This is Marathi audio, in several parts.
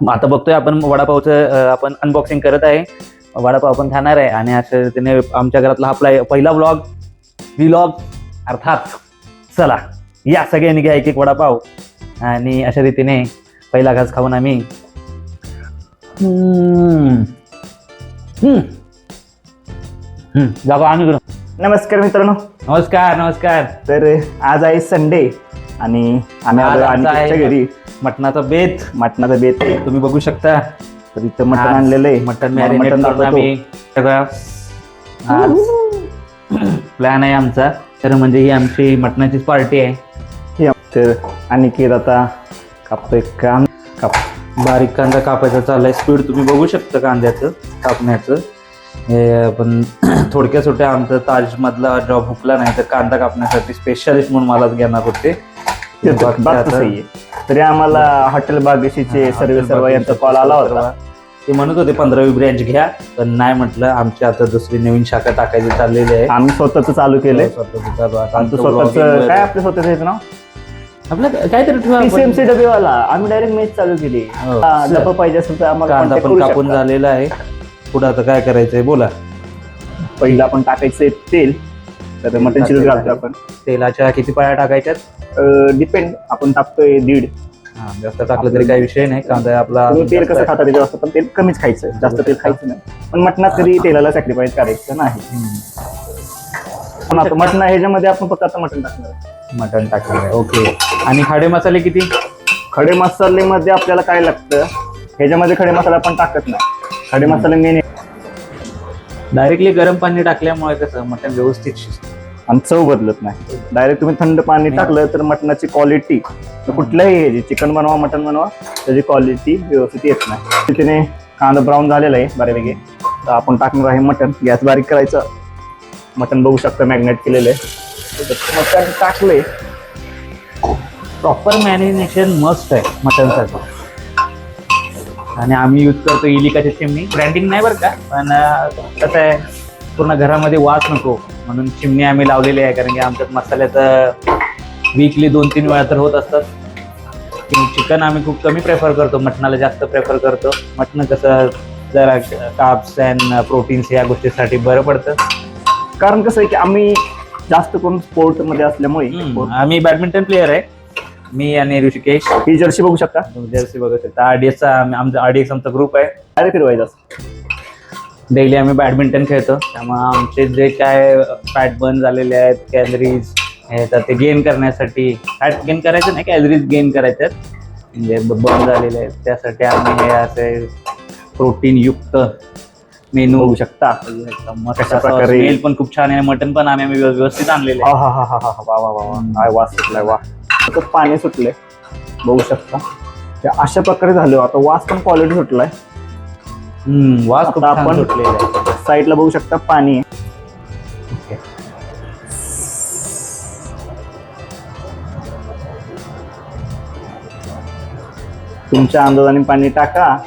आता बघतोय आपण वडापावचं आपण अनबॉक्सिंग करत आहे. वडापाव आपण खाणार आहे आणि अशा रीतीने आमच्या घरातला आपला पहिला व्लॉग अर्थात चला या सगळ्यांनी घ्या एक एक वडापाव आणि अशा रीतीने पहिला घास खाऊन आम्ही जागा आम्ही करू. नमस्कार मित्रांनो. नमस्कार. तर आज आहे संडे आणि आम्ही आज आलो आमचा आहे अनिकेतच्या घरी मटणाचा बेत तुम्ही बघू शकता. तर इथं मटण आज आणलेलं आहे. मटण मला मॅरिनेट मटण करून दाखवतो. आम्ही सगळा आज प्लॅन आहे आमचा. तर म्हणजे ही आमची मटणाचीच पार्टी आहे. तर अनिकेत आता कापतोय बारीक कांदा कापायचा चाललाय. स्पीड तुम्ही बघू शकता कांद्याचं कापण्याचं. हे आपण थोडक्यात आमचा ताजमधला जॉब हुकला नाही तर कांदा कापण्यासाठी स्पेशलिस्ट म्हणून मलाच घेणार होते. तरी आम्हाला हॉटेल बागेशीचे सर्व यांचा कॉल आला होता. ते म्हणत होते 15वी ब्रँच घ्या, पण नाही म्हटलं. आमची आता दुसरी नवीन शाखा टाकायची चाललेली आहे. आम्ही स्वतःच चालू केलंय. आमचं स्वतःच काय आपलं स्वतःच ह्याचं नाव आपलं काहीतरी ठेवा. PCMC डबेवाला. आम्ही डायरेक्ट मेस चालू केली. डबा पाहिजे असेल तर आम्हाला कांदा contact पण करू कापून शकता. झालेला आहे. पुढे आता काय करायचंय बोला. पहिलं आपण टाकायचंय तेल. तर मटण शिजत घालतो आपण. तेलाच्या किती पाया टाकायच्यात? डिपेंड. आपण टाकतोय 1.5. जास्त टाकलं तरी काही विषय नाही. कांदा आपला तेल कसं खाता त्याच्यावर असतं, पण तेल कमीच खायचं. जास्त तेल खायचं नाही. पण मटणात कधी तेलाला सॅक्रिफाईस करायचं नाही. पण आता मटण ह्याच्यामध्ये आपण फक्त आता मटण टाकणार आहे. मटण टाकणार आहे. ओके. आणि खडे मसाले किती? खडे मसालेमध्ये आपल्याला काय लागतं, ह्याच्यामध्ये खडे मसाला आपण टाकत नाही. खडे मसाले मेन डायरेक्टली गरम पाणी टाकल्यामुळे कसं मटण व्यवस्थित शिजतं आणि चव बदलत नाही. डायरेक्ट तुम्ही थंड पाणी टाकलं तर मटणाची क्वालिटी कुठल्याही ह्याची चिकन बनवा मटण बनवा त्याची क्वालिटी व्यवस्थित येत नाही. तिने कांदा ब्राऊन झालेला आहे बऱ्यापैकी. तर आपण टाकणार आहे मटण. गॅस बारीक करायचं. मटण बघू शकता मॅग्नेट केलेलं आहे. मटण टाकले. प्रॉपर मॅरिनेशन मस्ट आहे मटणसाठी. आणि आम्ही यूज करतो इलिकाची चिमणी. ब्रँडिंग नाही बरं का, पण कसं आहे पूर्ण घरामध्ये वास नको म्हणून चिमणी आम्ही लावलेली आहे. कारण की आमच्यात मसाल्याचं वीकली 2-3 वेळा तर होत असतात. चिकन आम्ही खूप कमी प्रेफर करतो, मटणाला जास्त प्रेफर करतो. मटण कसं जरा कार्ब्स अँड प्रोटीन्स या गोष्टीसाठी बरं पडतं. कारण कसं आहे की आम्ही जास्त करून स्पोर्ट मध्ये असल्यामुळे आम्ही बॅडमिंटन प्लेअर आहे. मी आणि ऋषिकेश. ही जर्सी बघू शकता. जर्सी बघू शकता. RDX आमचा ग्रुप आहे. अरे फिरवायचं डेली आम्ही बॅडमिंटन खेळतो. त्यामुळे आमचे जे काय फॅट बर्न झालेले आहेत, कॅलरीज तर ते गेन करण्यासाठी, फॅट गेन करायचं नाही, कॅलरीज गेन करायच्यात म्हणजे बर्न झालेले आहेत, त्यासाठी आम्ही हे असे प्रोटीन युक्त मेनू बघू शकता. कशा प्रकारे. स्मेल पण खूप छान आहे. मटन पण आम्ही व्यवस्थित आणलेले आहे. काय वास सुटलाय. वा पाणी सुटलंय बघू शकता. अशा प्रकारे झालं. आता वास पण क्वालिटी सुटलाय. वास खूप आपण सुटलेला आहे. साईडला बघू शकता पाणी. तुमच्या अंदाजाने पाणी टाका.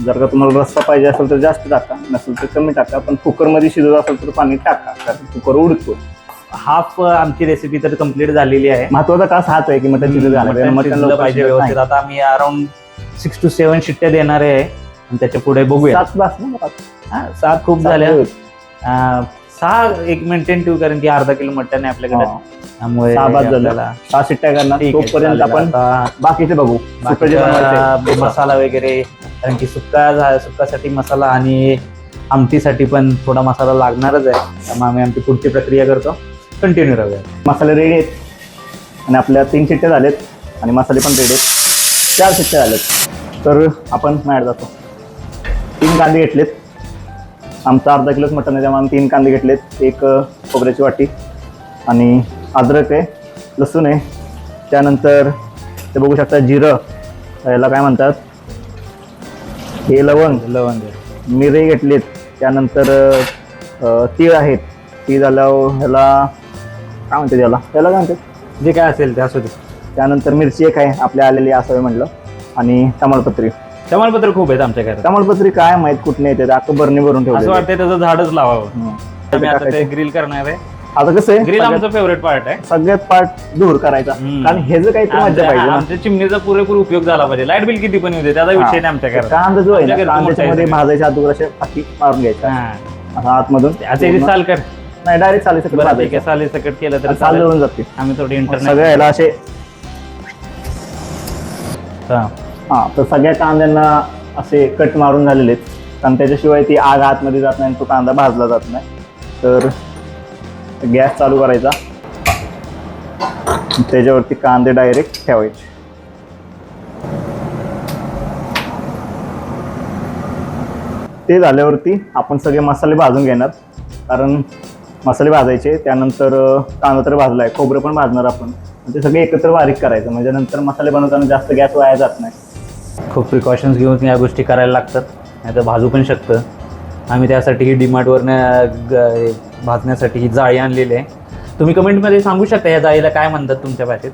जर का तुम्हाला रस्सा पाहिजे असेल तर जास्त टाका, नसेल तर कमी टाका. पण कुकरमध्ये शिजत असेल तर पाणी टाका, कारण कुकर उडतो. हाफ आमची रेसिपी तर कम्प्लीट झालेली आहे. महत्वाचा टास्क हाच आहे की मटण शिजत झालं. मटण पाहिजे व्यवस्थित. आता आम्ही अराउंड 6 to 7 शिट्ट्या देणार आहे आणि त्याच्या पुढे बघूया. 7 खूप झाल्या. 6 एक मेंटेन ठेवू, कारण की अर्धा किलो मटण आहे आपल्याकडे. त्यामुळे 6 शिट्ट्या करणार. तोपर्यंत आपण बाकीचे बघू. मसाला वगैरे, कारण की सुक्कासाठी मसाला आणि आमटीसाठी पण थोडा मसाला लागणारच आहे. त्यामुळे आम्ही आमची पुढची प्रक्रिया करतो. कंटिन्यू राहूया. मसाले रेडी आहेत आणि आपल्या 3 शिट्ट्या झालेत आणि मसाले पण रेडी आहेत. 4 शिट्ट्या झालेत. तर आपण मॅड जातो. 3 कांदे घेतलेत. आमचं अर्धा किलोच मटण आहे त्यामुळे आम्ही 3 कांदे घेतलेत. 1 खोबऱ्याची वाटी आणि अद्रक आहे, लसूण आहे. त्यानंतर ते बघू शकता जिरं, याला काय म्हणतात, हे लवंग. मिरे घेतलेत. त्यानंतर तीळ आहेत. तीळ झाल्यावर ह्याला काय म्हणते, त्याला काय म्हणतात, जे काय असेल ते असू दे. त्यानंतर मिरची एक आहे आपल्या आलेली असावे म्हटलं. आणि तमालपत्री. तमालपत्र खूप आहेत आमच्या घरात. तमालपत्री काय माहित कुठे येते, आता बरणी भरून ठेवलं. असं वाटतं त्याचं झाडच लावावं. आम्ही आता ते ग्रिल करणार आहे. आता कसं आहे ग्रिल आमचा फेवरेट पार्ट आहे. सगळ्यात पार्ट दूर करायचा, कारण हे जर काहीतरी मजा पाहिजे ना. आमच्या चिमणीचा पुरेपूर उपयोग झाला पाहिजे. लाईट बिल किती पण येऊ दे, त्याचा विषय नाही आमच्या घरात. कांदा जो आहे ना, आमच्या घरचं कांद्याच्या मोठं मध्ये आहे भाजायच्या अगोदर असे पाठी मारून घ्यायचा हा. आता आतमधून. आता याची साल कर नाही, डायरेक्ट चालेल बरं, ठीक भाजायचं. आहे. साली सकट केलं तर साल जळून जाते आम्ही थोडी इंटरनेट सगळ्या याला असे. हा, तर सगळ्या कांद्यांना असे कट मारून झालेले आहेत, कारण त्याच्याशिवाय ती आग आतमध्ये जात नाही, तो कांदा भाजला जात नाही. तर गॅस चालू करायचा, त्याच्यावरती कांदे डायरेक्ट ठेवायचे. ते झाल्यावरती आपण सगळे मसाले भाजून घेणार, कारण मसाले भाजायचे, त्यानंतर कांदा तर भाजलाय, खोबरं पण भाजणार आपण. ते सगळे एकत्र बारीक करायचं, म्हणजे नंतर मसाले बनवताना जास्त गॅस वाया जात नाही. खूप प्रिकॉशन्स घेऊन या गोष्टी करायला लागतात, नाही तर भाजू पण शकतं. आम्ही त्यासाठी ही डीमार्टवरनं भाजण्यासाठी ही जाळी आणलेली आहे. तुम्ही कमेंटमध्ये सांगू शकता या जाळीला काय म्हणतात तुमच्या भाषेत.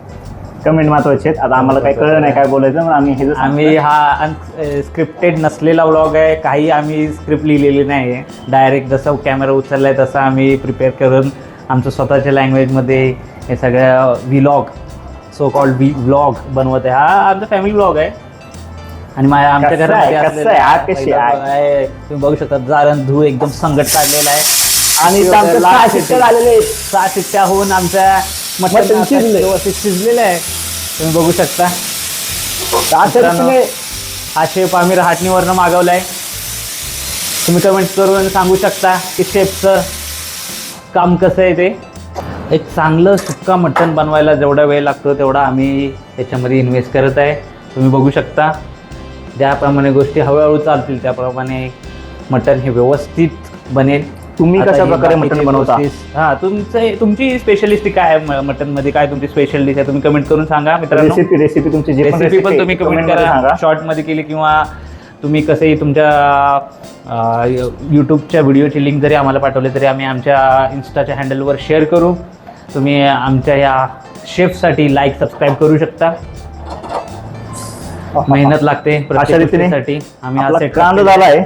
कमेंट महत्वाचे आहेत. आता आम्हाला काही कळलं नाही काय बोलायचं, मग आम्ही हे जे आम्ही हा स्क्रिप्टेड नसलेला व्लॉग आहे. काही आम्ही स्क्रिप्ट लिहिलेली नाही आहे. डायरेक्ट जसं कॅमेरा उचललाय तसं आम्ही प्रिपेअर करून आमचं स्वतःच्या लँग्वेजमध्ये हे सगळ्या व्लॉग, सो कॉल्ड व्लॉग बनवत आहे. हा आमचा फॅमिली व्लॉग आहे. आणि आमच्या कसं घरामध्ये आहे, कसं आहे, आग कशी आहे? तुम्ही बघू शकता, जारण धू एकदम संकट काढलेला आहे. आणि आमच्या 6 शिट्ट्या झालेले आहेत. 6 शिट्ट्या होऊन आमच्या मटण शिजलंय. व्यवस्थित शिजलेलं आहे. तुम्ही बघू शकता. हा शेफ आम्ही रहाटणीवरनं मागवलाय. तुम्ही कमेंट करून सांगू शकता की शेफचं काम कसं आहे ते. एक चांगलं सुक्का मटण बनवायला जेवढा वेळ लागतो तेवढा आम्ही त्याच्यामध्ये इन्व्हेस्ट करत आहे. तुम्ही बघू शकता, ज्याप्रमाणे गोष्टी हळूहळू चालतील त्याप्रमाणे मटण हे व्यवस्थित बनेल. तुम्ही आता कशा ही प्रकारे बाकीची मटण बनवता? प्रोसेस- हा, तुमची स्पेशलिस्टी काय आहे मटनमध्ये, काय तुमची स्पेशल डिश आहे, तुम्ही कमेंट करून सांगा मित्रांनो. रेसिपी तुमची जे पण रेसिपी पण तुम्ही comment कमेंट मध्ये करा, सांगा. शॉर्टमध्ये केली किंवा तुम्ही कसंही तुमच्या यूट्यूबच्या व्हिडिओची लिंक जरी आम्हाला पाठवले तरी आम्ही आमच्या इन्स्टाच्या हँडलवर शेअर करू. तुम्ही आमच्या या शेफसाठी लाईक सबस्क्राईब करू शकता. मेहनत लागते अशा प्रत्येक रीतीने गोष्टीसाठी. आम्ही आपला आज set कांदा केलेला आहे. झालाय.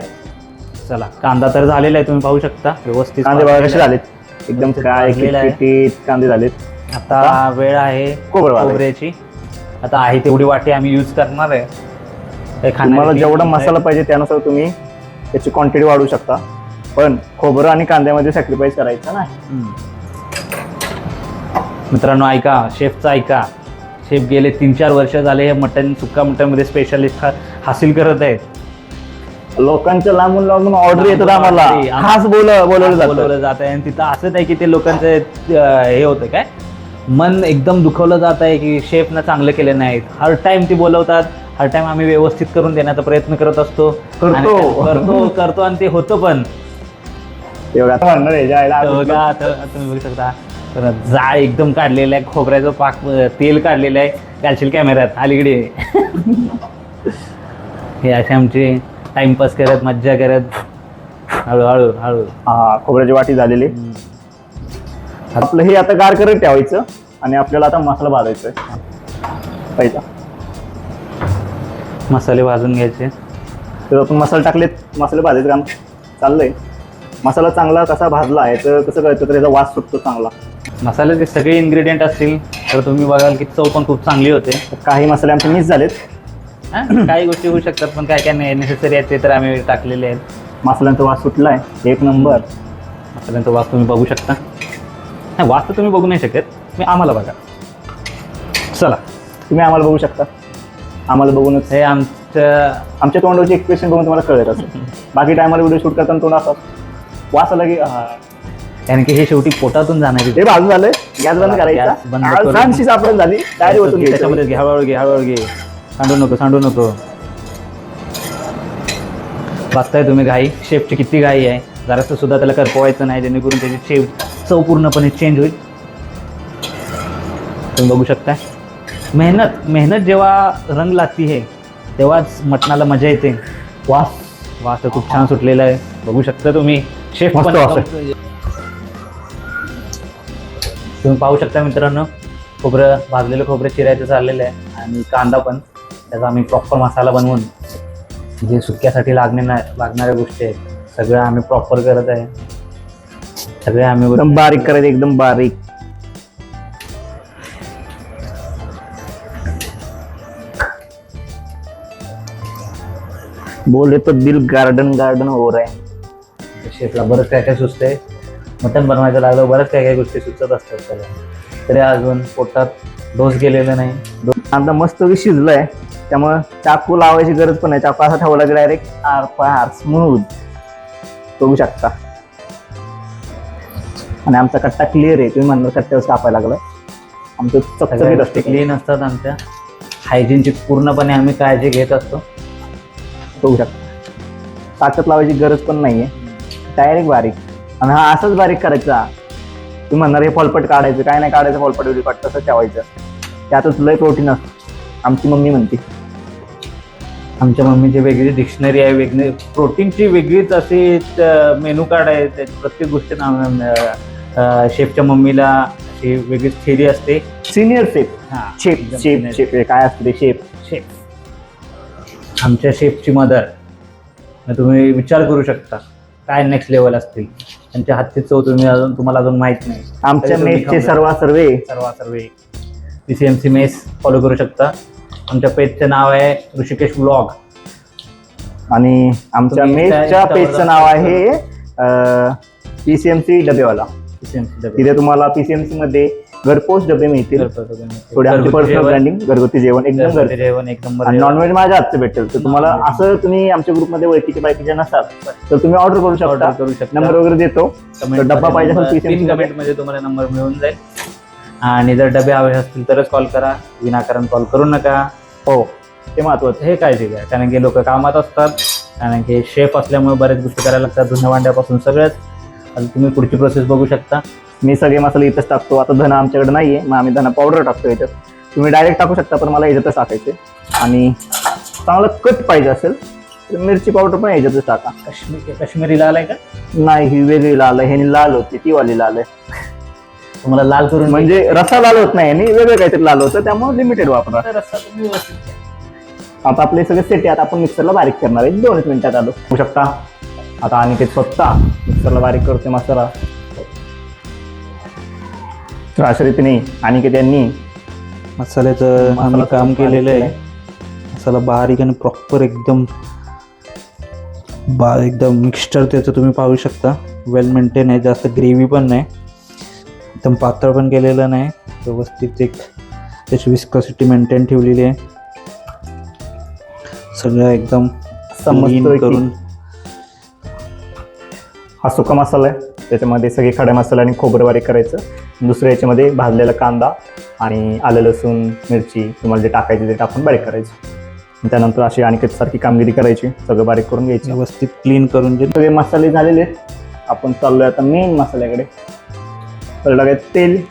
चला, कांदा तर झालेला आहे, तुम्ही पाहू शकता व्यवस्थित कांदे बघा कसे भाजलेला आहे. झालेत, एकदम काय भाजलेला आहे. किटकिटीत कांदे झालेत. आता वेळ आहे खोबरं वाटायचं. खोबऱ्याची. आता आहे तेवढी वाटी आम्ही यूज करणार आहे. तुम्हाला जेवढा मसाला पाहिजे त्यानुसार तुम्ही त्याची क्वांटिटी वाढवू शकता, पण खोबरं आणि कांद्यामध्ये सॅक्रिफाईस करायचं नाही. मित्रांनो ऐका, शेफचं ऐका. शेफ गेले 3-4 वर्ष झाले हे मटन, सुक्का मटनमध्ये स्पेशलिस्ट हासिल करत आहेत. लोकांच्या लांबून लांबून ऑर्डर येतात आम्हाला, खास बोलवलं जात आहे. आणि तिथं असं नाही की ते लोकांचं हे होतं काय, मन एकदम दुखवलं जात आहे की शेफनं चांगलं केलं नाहीत. हर टाइम ते बोलवतात, हर टाइम आम्ही व्यवस्थित करून देण्याचा प्रयत्न करत असतो, करतो आणि ते होतं पण. एवढं आता म्हणणार आहे जायला बघा, आता तुम्ही बघू शकता जाळ एकदम काढलेलं आहे, खोबऱ्याचं पाक तेल काढलेलं आहे. घालशील कॅमेऱ्यात अलीकडे. हे असे आमचे टाइमपास करत, मज्जा करत, हळूहळू हळू. हा, खोबऱ्याची वाटी झालेली. आपलं हे आता गार करत ठेवायचं आणि आपल्याला आता मसाला भाजायचा आहे. पहिला मसाले भाजून घ्यायचे. तर आपण मसाले टाकलेत, मसाले भाजायचं काम चाललंय. मसाला चांगला कसा भाजला आहे तर कसं कळतं, तर याचा वास सुटतो चांगला. मसाल्याचे सगळे इन्ग्रेडियंट असतील तर तुम्ही बघाल की चव पण खूप चांगली होते. काही मसाले आमचे मिस झालेत. काही गोष्टी होऊ शकतात, पण काय काय नाही नेसेसरी आहेत ते तर आम्ही टाकलेले आहेत. मसाल्यांचा वास सुटलाय, एक नंबर. मसाल्यांचा वास तुम्ही बघू शकता. नाही, वास तर तुम्ही बघू नाही शकत, मी आम्हाला बघा. चला, तुम्ही आम्हाला बघू शकता. आम्हाला बघूनच हे आमच्या तोंडाची एक्सप्रेशन बघून तुम्हाला कळत असं. बाकी टायमाला व्हिडिओ शूट करताना तोंड असं वास आला की कारण की हे शेवटी पोटातून जाणार. हे भाजून झालंय, गॅस बंद गॅस करायचा. बंद करून- छानशी सापडून झाली, डायरेक्ट होतून त्याच्यामध्ये घे, हळूहळू घे, हळूहळू घे. सांडू नको. बघताय तुम्ही घाई, शेफची किती घाई आहे. जरासं सुद्धा त्याला करपवायचं नाही, जेणेकरून त्याची चव पूर्णपणे चेंज होईल. तुम्ही बघू शकता, मेहनत जेव्हा रंग लागती है तेव्हाच मटणाला मजा येते. वास तर खूप छान सुटलेला आहे, बघू शकता तुम्ही. शेफ मस्त पण वास आहे. तुम्ही पाहू शकता मित्रांनो, भाजलेलं खोबरं चिरायचं चाललेलं आहे आणि कांदा पण. त्याचा आम्ही प्रॉपर मसाला बनवून जे सुक्यासाठी लागणाऱ्या गोष्टी आहेत सगळं आम्ही प्रॉपर करत आहे. सगळे आम्ही एकदम बारीक करायचं, एकदम बारीक. बोले तो दिल गार्डन गार्डन हो रहा है. शेफला बरंच काय काय सुचतंय. मटण बनवायचं लागलं बरंच काय काय गोष्टी सुचत असतात त्याला, तरी अजून पोटात डोस गेलेला नाही. आता मस्त शिजलंय, त्यामुळे चाकू लावायची गरज पण नाही. चाकू असा ठेवला की डायरेक्ट आर पार स्मूथ बघू शकता. आणि आमचा कट्टा क्लिअर आहे. तुम्ही म्हणणार कट्ट्यावर कापायला लागलाय. आमचं चकचकीत असते, क्लीन असतात. आमच्या हायजीनची पूर्णपणे आम्ही काळजी घेत असतो. बघू शकता ताकद लावायची गरज पण नाहीये, डायरेक्ट बारीक. आणि हा असंच बारीक करायचा. तुम्ही म्हणणार हे फॉलपट काढायचं, काय नाही काढायचं फॉलपट विलपट, तसं ठेवायचं. त्यातच लय प्रोटीन असतं आमची मम्मी म्हणते. आमच्या मम्मीची वेगळी डिक्शनरी आहे, वेगळी प्रोटीनची वेगळीच अशी मेनू कार्ड आहे. प्रत्येक गोष्टी शेफच्या मम्मीला अशी वेगळीच थेरी असते. Senior chef, chef chef chef काय असते ते शेफ. आमच्या शेफची मदर, तुम्ही विचार करू शकता काय नेक्स्ट लेवल असतील त्यांच्या हातची चव. तुम्हाला अजून माहित नाही. आमच्या मेसचे सर्व PCMC मेस फॉलो करू शकता. आमच्या पेजचं नाव आहे ऋषिकेश व्लॉग आणि आमच्या मेसच्या पेजचं नाव आहे PCMC डबेवाला. तिथे तुम्हाला PCMC मध्ये घरपोच डबे मिळतील. थोडे आमचे पर्सनल ब्रँडिंग, घरगुती जेवण एकदम घरगुती जेवण एकदम. आणि नॉनव्हेज माझ्या हातचं भेटेल. तर तुम्हाला असं तुम्ही आमच्या ग्रुपमध्ये ओळखीचे बायकीचे नसाल तर तुम्ही ऑर्डर करू शकता. नंबर वगैरे देतो. डब्बा पाहिजे असेल कमेंट मध्ये तुम्हाला नंबर मिळून जाईल. आणि जर डबे हवे असतील तरच कॉल करा, विनाकारण कॉल करू नका. हो, ते महत्वाचं. हे काळजी घ्या, कारण की लोक कामात असतात. कारण की शेफ असल्यामुळे बऱ्याच गोष्टी करायला लागतात, धुण्या भांड्यापासून सगळंच. आता तुम्ही पुढची प्रोसेस बघू शकता. मी सगळे मसाले इथंच टाकतो. आता धना आमच्याकडे नाहीये, मग आम्ही धना पावडर टाकतो याच्यात. तुम्ही डायरेक्ट टाकू शकता, पण मला याच्यातच टाकायचे. आणि चांगलं कट पाहिजे असेल तर मिरची पावडर पण याच्यातच टाका. काश्मीरी लाल आहे का? नाही, ही वेगळी लाल आहे. ह्यानी लाल होती, ती वाली लाल आहे. तुम्हाला लाल करून म्हणजे रस्सा लाल होत नाही आणि वेगळं काहीतरी लाल होतं, त्यामुळे लिमिटेड वापरा. रस्सा तुम्ही आता आपले सगळे सेट आता आपण मिक्सरला बारीक करणार आहे. 2 मिनिटात आलो. होऊ शकता. आता आणि ते स्वतः मिक्सरला बारीक करते मसाला. तर अशा रीतीने अनिकेत यांनी मसाल्याचं आम्ही काम केलेलं आहे. मसाला बारीक आणि प्रॉपर एकदम मिक्सचर त्याचं तुम्ही पाहू शकता. वेल मेंटेन आहे, जास्त ग्रेव्ही पण नाही, एकदम पातळ पण केलेलं नाही. व्यवस्थित एक त्याची विस्कॉसिटी मेंटेन ठेवलेली आहे. सगळं एकदम समजतोय करून. हा सुका मसाला आहे. त्याच्यामध्ये सगळे खडे मसाला आणि खोबरं बारीक करायचं. दुसऱ्या याच्यामध्ये भाजलेला कांदा आणि आलं लसूण मिरची तुम्हाला जे टाकायचे ते टाकून बारीक करायचं. त्यानंतर अशी अनिकेत सारखी कामगिरी करायची. सगळं बारीक करून घ्यायची, व्यवस्थित क्लीन करून. जे सगळे मसाले झालेले आहेत. आपण चाललोय आता मेन मसाल्याकडे. तर टाकायचं तेल.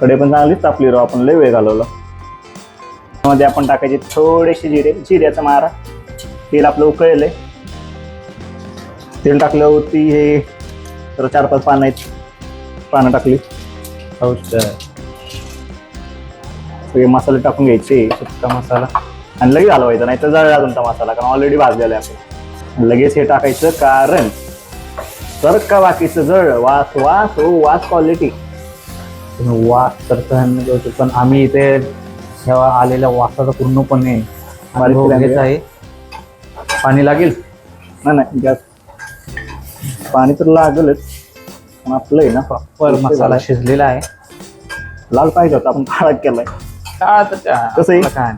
कडे पण चांगलीच तापली राव, आपण लय वेळ घालवला. त्यामध्ये आपण टाकायचे थोडेसे जिऱ्याचा मारा. तेल आपलं उकळलेलं आहे. तेल टाकल्यावरती हे तर 4-5 पानं आहेत. पानं टाकली. सगळे मसाले टाकून घ्यायचे. सुक्का मसाला आणि लगेच हलवायचा, नाही तर जळला तुमचा मसाला, कारण ऑलरेडी भाजलेला आहे आपण. लगेच हे टाकायचं, कारण तर का बाकीचं जळ वास वास हो वास क्वालिटी. तुम्ही वास तर पण आम्ही इथे ह्या आलेल्या वासाचा पूर्णपणे अनुभव घेत आहे. पाणी लागेल? नाही गॅस पाणी तर लागलच, पण आपलं आहे ना प्रॉपर मसाला शिजलेला आहे. लाल पाहिजे होता, आपण काळा केलाय. कसं आहे काय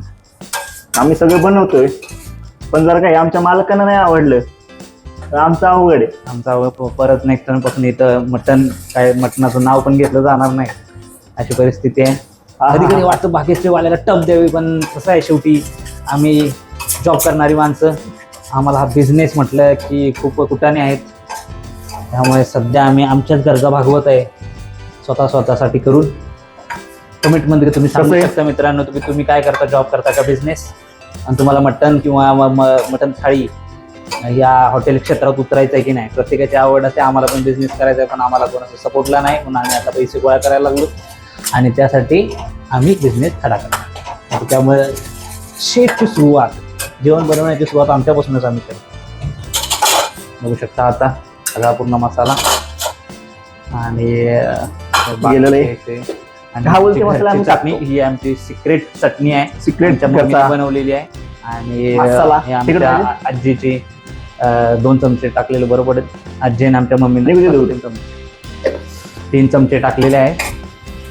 आम्ही सगळं बनवतोय, पण जर काही आमच्या मालकांना नाही आवडलं तर आमचा अवघड आहे. आमचा परत नेक्स्ट टाइम पासून इथं मटणाचं नाव पण घेतलं जाणार नाही, अशी परिस्थिती आहे. कधी कधी वाटतं बाकीच्या वाल्याला टप द्यावी, पण कसं आहे शेवटी आम्ही जॉब करणारी माणसं, आम्हाला हा बिझनेस म्हटलं की खूप कुटाने आहेत. त्यामुळे सध्या आम्ही आमच्याच गरजा भागवत आहे स्वतःसाठी करून. कमिटमध्ये तुम्ही सांगू शकता मित्रांनो, तुम्ही काय करता, जॉब करता का बिझनेस, आणि तुम्हाला मटण किंवा मटण थाळी या हॉटेल क्षेत्रात उतरायचं आहे की नाही. प्रत्येकाची आवड असते. आम्हाला पण बिझनेस करायचा आहे, पण आम्हाला कोणाचा सपोर्टला नाही, म्हणून आम्ही आता पैसे गोळा करायला लागलो आणि त्यासाठी आम्ही बिझनेस खडा करतो. त्यामुळे शेफची सुरुवात, जेवण बनवण्याची सुरुवात आमच्यापासूनच आम्ही करतो. बघू शकता आता सगळा पूर्ण मसाला आणि गेलेलं आहे. बाकीचे आणि हा बोलते आमची मसाला घरची आम्ही चटणी टाकतो. ही आमची सिक्रेट चटणी आहे. सिक्रेट आमच्या मम्मीने घरचा बनवलेली आहे. आणि मसाला. हे तिकडे आमच्या आजीची 2 चमचे टाकलेले बरोबर आहेत. आजीने आमच्या मम्मीने निघू दे, 3 चमचे टाकलेले आहे.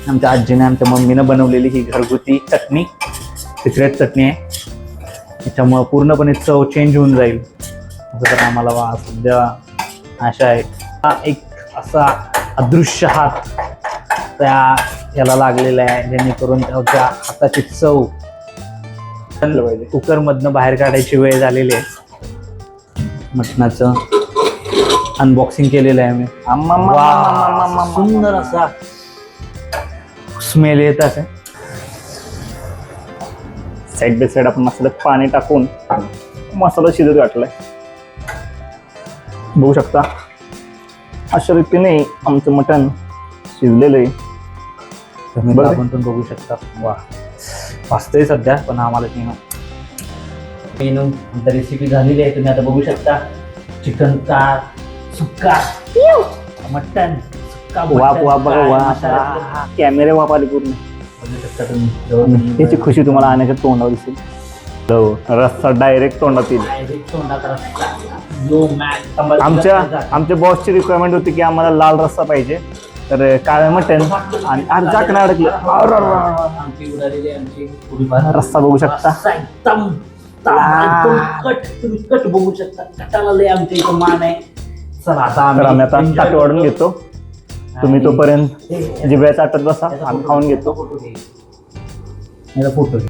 आमच्या आजीने आमच्या मम्मीनं बनवलेली ही घरगुती चटणी सिक्रेट चटणी आहे. त्याच्यामुळं पूर्णपणे चव चेंज होऊन जाईल असं तर आम्हाला सध्या आशा आहे. हा एक असा अदृश्य हात त्या याला लागलेला आहे जेणेकरून त्याच्या हाताची चव पाहिजे. कुकरमधनं बाहेर काढायची वेळ झालेली आहे. मटणाचं अनबॉक्सिंग केलेलं आहे आम्ही. वाह, सुंदर असा स्मेल येत आहे. साईड बाय साईड आपण मसाल्यात पाणी टाकून मसाला शिजत घातलाय. बघू शकता अशा रीतीने आमचं मटण शिजलेलं आहे. तुम्ही बरं. आपण पण बघू शकता. वा वाचतंय सध्या पण आम्हाला मेनू आमची रेसिपी झालेली आहे. तुम्ही आता बघू शकता चिकन का सुक्का मटन सुक्का वाप वाप बघा वाप. कॅमेरे वाप आले पूर्ण. बघू शकता तुम्ही जवळ त्याची खुशी तुम्हाला आणायच्या तोंडावर दिसेल. रस्सा डायरेक्ट तोंडात येईल. Direct तोंडात रस्सा. जो मॅच आमच्या बॉसची रिक्वायरमेंट होती की आम्हाला लाल रस्सा पाहिजे. तर काळं मटण आणि झाकणं अडकलं. आमची उडालेली आमची थोडीफार रस्सा बघू शकता. रस्सा एकदम कट तुम्ही कट बघू शकता. कटाला लय आमच्या इथं मान आहे. चला आता तर आम्ही आता enjoy ताट वाढून करतो. घेतो. तुम्ही तोपर्यंत जिभ्या चाटत बसा. आम्ही खाऊन घेतो. फोटो घे.